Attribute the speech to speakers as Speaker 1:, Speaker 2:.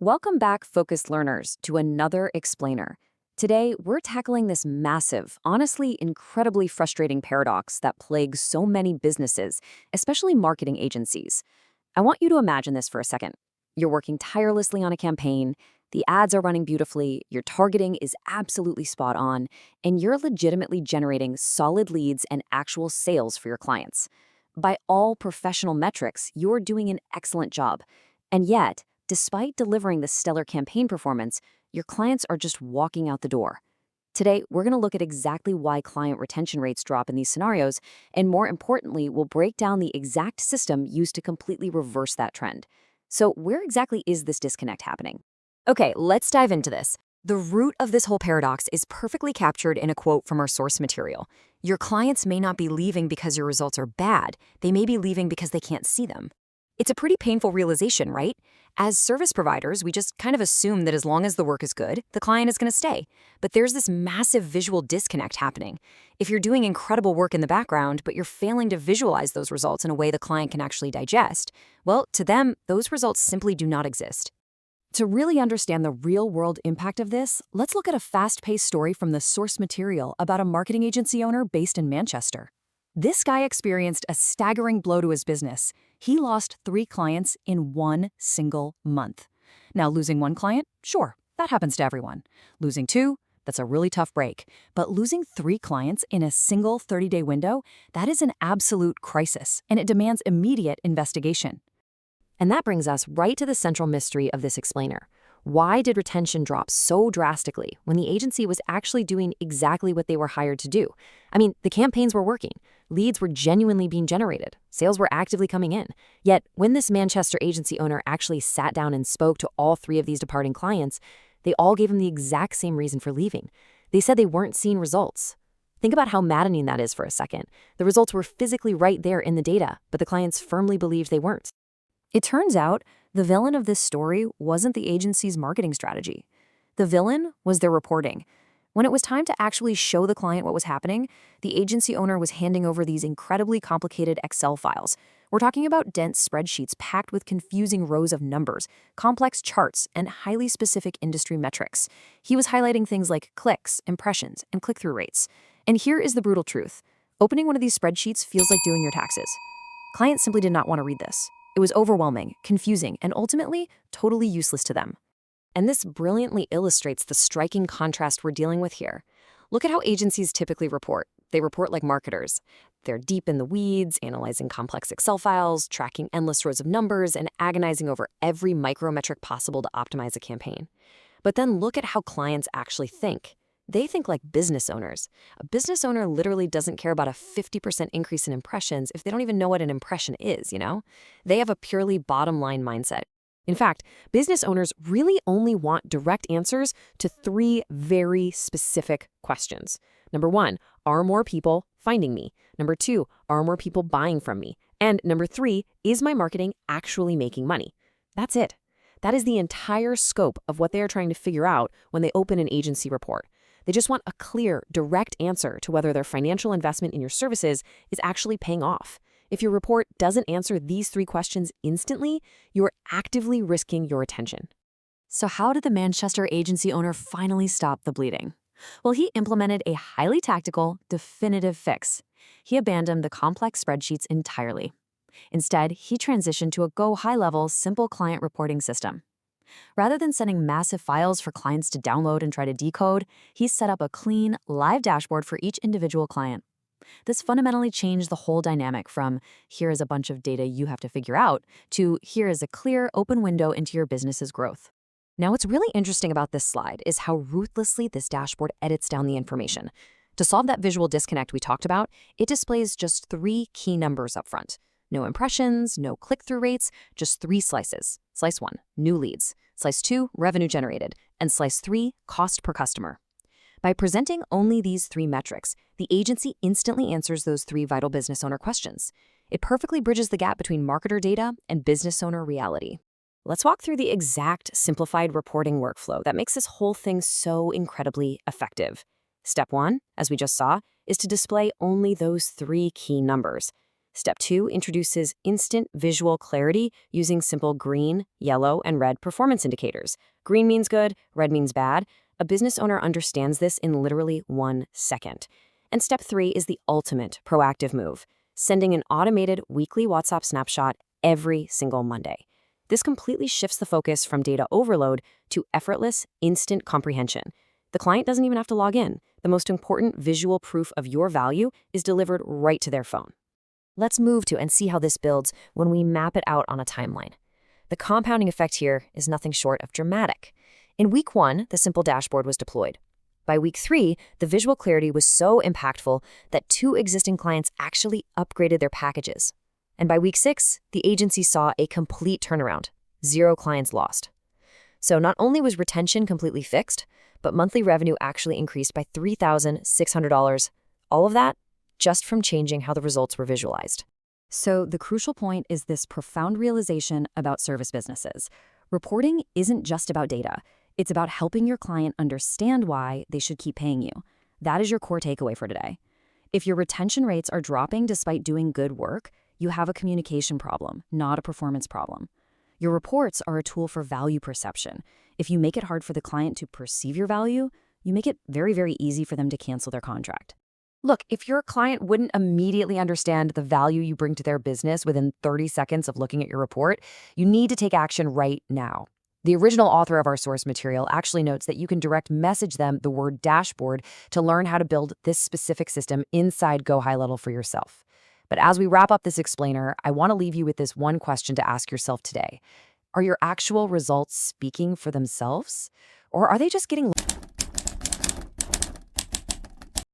Speaker 1: Welcome back, focused learners, to another explainer. Today, we're tackling this massive, honestly incredibly frustrating paradox that plagues so many businesses, especially marketing agencies. I want you to imagine this for a second. You're working tirelessly on a campaign, the ads are running beautifully, your targeting is absolutely spot on, and you're legitimately generating solid leads and actual sales for your clients. By all professional metrics, you're doing an excellent job. And yet, despite delivering the stellar campaign performance, your clients are just walking out the door. Today, we're going to look at exactly why client retention rates drop in these scenarios, and more importantly, we'll break down the exact system used to completely reverse that trend. So where exactly is this disconnect happening? Okay, let's dive into this. The root of this whole paradox is perfectly captured in a quote from our source material. Your clients may not be leaving because your results are bad, they may be leaving because they can't see them. It's a pretty painful realization, right? As service providers, we just kind of assume that as long as the work is good, the client is going to stay. But there's this massive visual disconnect happening. If you're doing incredible work in the background, but you're failing to visualize those results in a way the client can actually digest, well, to them, those results simply do not exist. To really understand the real-world impact of this, let's look at a fast-paced story from the source material about a marketing agency owner based in Manchester. This guy experienced a staggering blow to his business. He lost 3 clients in one single month. Now, losing 1 client? Sure, that happens to everyone. Losing 2? That's a really tough break. But losing 3 clients in a single 30-day window? That is an absolute crisis, and it demands immediate investigation. And that brings us right to the central mystery of this explainer. Why did retention drop so drastically when the agency was actually doing exactly what they were hired to do? I mean, the campaigns were working. Leads were genuinely being generated. Sales were actively coming in. Yet, when this Manchester agency owner actually sat down and spoke to all 3 of these departing clients, they all gave him the exact same reason for leaving. They said they weren't seeing results. Think about how maddening that is for a second. The results were physically right there in the data, but the clients firmly believed they weren't. It turns out the villain of this story wasn't the agency's marketing strategy. The villain was their reporting. When it was time to actually show the client what was happening, the agency owner was handing over these incredibly complicated Excel files. We're talking about dense spreadsheets packed with confusing rows of numbers, complex charts, and highly specific industry metrics. He was highlighting things like clicks, impressions, and click-through rates. And here is the brutal truth. Opening one of these spreadsheets feels like doing your taxes. Clients simply did not want to read this. It was overwhelming, confusing, and ultimately totally useless to them. And this brilliantly illustrates the striking contrast we're dealing with here. Look at how agencies typically report. They report like marketers. They're deep in the weeds, analyzing complex Excel files, tracking endless rows of numbers, and agonizing over every micrometric possible to optimize a campaign. But then look at how clients actually think. They think like business owners. A business owner literally doesn't care about a 50% increase in impressions if they don't even know what an impression is, you know? They have a purely bottom-line mindset. In fact, business owners really only want direct answers to 3 very specific questions. Number 1, are more people finding me? Number 2, are more people buying from me? And number 3, is my marketing actually making money? That's it. That is the entire scope of what they are trying to figure out when they open an agency report. They just want a clear, direct answer to whether their financial investment in your services is actually paying off. If your report doesn't answer these 3 questions instantly, you are actively risking your attention. So how did the Manchester agency owner finally stop the bleeding? Well, he implemented a highly tactical, definitive fix. He abandoned the complex spreadsheets entirely. Instead, he transitioned to a GoHighLevel simple client reporting system. Rather than sending massive files for clients to download and try to decode, he set up a clean, live dashboard for each individual client. This fundamentally changed the whole dynamic from here is a bunch of data you have to figure out to here is a clear, open window into your business's growth. Now, what's really interesting about this slide is how ruthlessly this dashboard edits down the information. To solve that visual disconnect we talked about, it displays just 3 key numbers up front. No impressions, no click-through rates, just 3 slices. Slice 1, new leads. Slice 2, revenue generated. And slice 3, cost per customer. By presenting only these 3 metrics, the agency instantly answers those 3 vital business owner questions. It perfectly bridges the gap between marketer data and business owner reality. Let's walk through the exact simplified reporting workflow that makes this whole thing so incredibly effective. Step 1, as we just saw, is to display only those 3 key numbers. Step 2 introduces instant visual clarity using simple green, yellow, and red performance indicators. Green means good, red means bad. A business owner understands this in literally 1 second. And step 3 is the ultimate proactive move, sending an automated weekly WhatsApp snapshot every single Monday. This completely shifts the focus from data overload to effortless, instant comprehension. The client doesn't even have to log in. The most important visual proof of your value is delivered right to their phone. Let's move to and see how this builds when we map it out on a timeline. The compounding effect here is nothing short of dramatic. In week 1, the simple dashboard was deployed. By week 3, the visual clarity was so impactful that 2 existing clients actually upgraded their packages. And by week 6, the agency saw a complete turnaround, 0 clients lost. So not only was retention completely fixed, but monthly revenue actually increased by $3,600. All of that just from changing how the results were visualized. So the crucial point is this profound realization about service businesses. Reporting isn't just about data. It's about helping your client understand why they should keep paying you. That is your core takeaway for today. If your retention rates are dropping despite doing good work, you have a communication problem, not a performance problem. Your reports are a tool for value perception. If you make it hard for the client to perceive your value, you make it very, very easy for them to cancel their contract. Look, if your client wouldn't immediately understand the value you bring to their business within 30 seconds of looking at your report, you need to take action right now. The original author of our source material actually notes that you can direct message them the word dashboard to learn how to build this specific system inside GoHighLevel for yourself. But as we wrap up this explainer, I want to leave you with this one question to ask yourself today. Are your actual results speaking for themselves? Or are they just getting